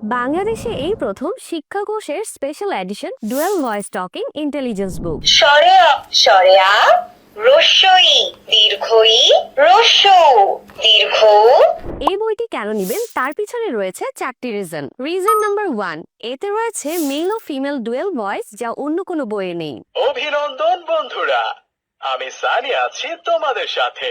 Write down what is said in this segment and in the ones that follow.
বাংলাদেশে এই প্রথম শিক্ষাকোষের special edition dual voice talking intelligence book. স্বরে স্বরে আ রস্যই দীর্ঘই রস্যৌ দীর্ঘ। এই বইটি কেন নিবেন তার পিছনে রয়েছে 4টি রিজন। রিজন নাম্বার 1, এতে রয়েছে মেল ও ফিমেল ডুয়াল ভয়েস যা অন্য কোনো বইয়ে নেই। অভিনন্দন বন্ধুরা, আমি সানি আছি তোমাদের সাথে।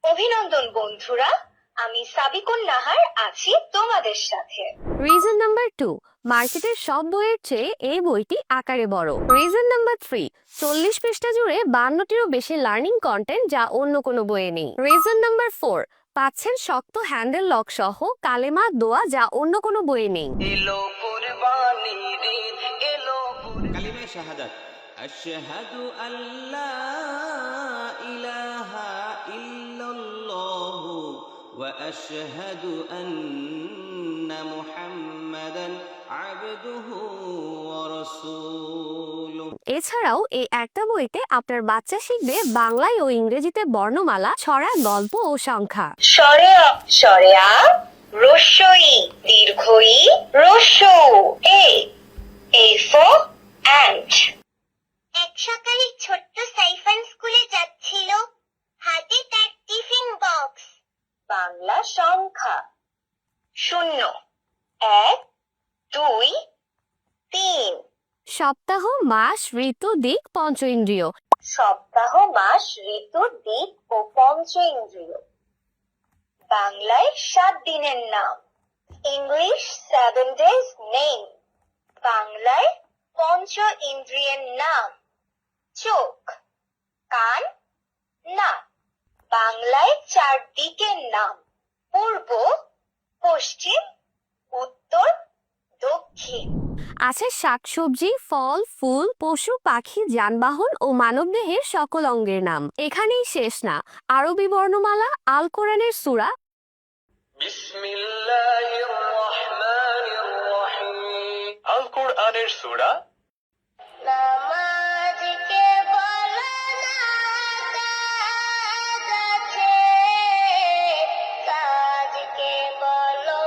অভিনন্দন বন্ধুরা, আমি সাবিকুন নাহার আছি তোমাদের সাথে। রিজন নাম্বার 2, মার্কেটের সব বইয়ের চেয়ে এই বইটি আকারে বড়। রিজন নাম্বার 3, 40 পৃষ্ঠা জুড়ে 52টিরও বেশি লার্নিং কন্টেন্ট যা অন্য কোনো বইয়ে নেই। রিজন নাম্বার 4, পাচ্ছেন শক্ত হ্যান্ডেল লক সহ কালেমা দোয়া যা অন্য কোনো বইয়ে নেই। কালিমা শাহাদাত আশহাদু আল্লা ইলাহা ইল্লাল্লাহু ওয়া আশহাদু আন্না মুহাম্মাদান আবদুহু ওয়া রাসূলুহু। এছাড়াও এই একটা বইতে আপনার বাচ্চা শিখবে বাংলায় ও ইংরেজিতে বর্ণমালা, ছড়া, গল্প ও সংখ্যা। স্বরে স্বরে আ রস্যই দীর্ঘই রস্যৌ এ ফর অ্যান্ট। এক সকালে ছোট্ট সাইফান স্কুলে যাচ্ছিল, হাতে তার টিফিন বক্স। বাংলা সংখ্যা 0 1 2 3। সপ্তাহ, মাস, ঋতু, দিক, পঞ্চ ইন্দ্রিয়। সপ্তাহ, মাস, ঋতু, দিক ও পঞ্চ ইন্দ্রিয়। বাংলায় 7 দিনের নাম। English 7 days name. বাংলায় পঞ্চ ইন্দ্রিয়ের নাম চোখ, কান, নাক। বাংলায় 4 দিকের নাম পূর্ব, পশ্চিম, উত্তর, দক্ষিণ। আছে শাকসবজি, ফল, ফুল, পশু, পাখি, যানবাহন ও মানবদেহের সকল অঙ্গের নাম। এখানেই শেষ না, আরবি বর্ণমালা, আল কোরআনের সূরা, বিসমিল্লাহির রহমানির রহিম। আল কোরআনের সূরা, নামাজকে বলো না কাজ আছে, কাজকে বলো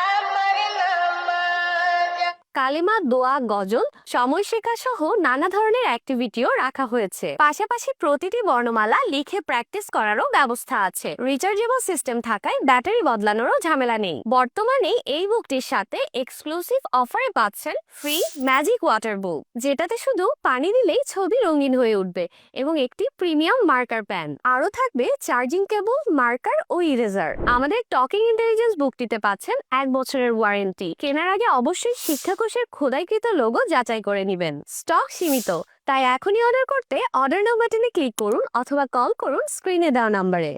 আমার নামাজ। কালেমা, দোয়া, গজল, সময়শেখা সহ নানা ধরনের অ্যাক্টিভিটিও রাখা হয়েছে। পাশাপাশি প্রতিটি বর্ণমালা লিখে প্র্যাকটিস করারও ব্যবস্থা আছে। রিচার্জেবল সিস্টেম থাকায় ব্যাটারি বদলানোরও ঝামেলা নেই। বর্তমানে এই বুকটির সাথে এক্সক্লুসিভ অফারে পাচ্ছেন ফ্রি ম্যাজিক ওয়াটার বুক, যেটাতে শুধু পানি দিলেই ছবি রঙিন হয়ে উঠবে, এবং একটি প্রিমিয়াম মার্কার প্যান। আরও থাকবে চার্জিং কেবল, মার্কার ও ইরেজার। আমাদের টকিং ইন্টেলিজেন্স বুকটিতে পাচ্ছেন 1 বছরের ওয়ারেন্টি। কেনার আগে অবশ্যই শিক্ষাকোষের খোদাইকৃত লোগো যাচাই করে নেবেন। স্টক সীমিত, তাই এখনই অর্ডার করতে অর্ডার নাও বাটনে ক্লিক করুন অথবা কল করুন স্ক্রিনে দেওয়া নাম্বারে।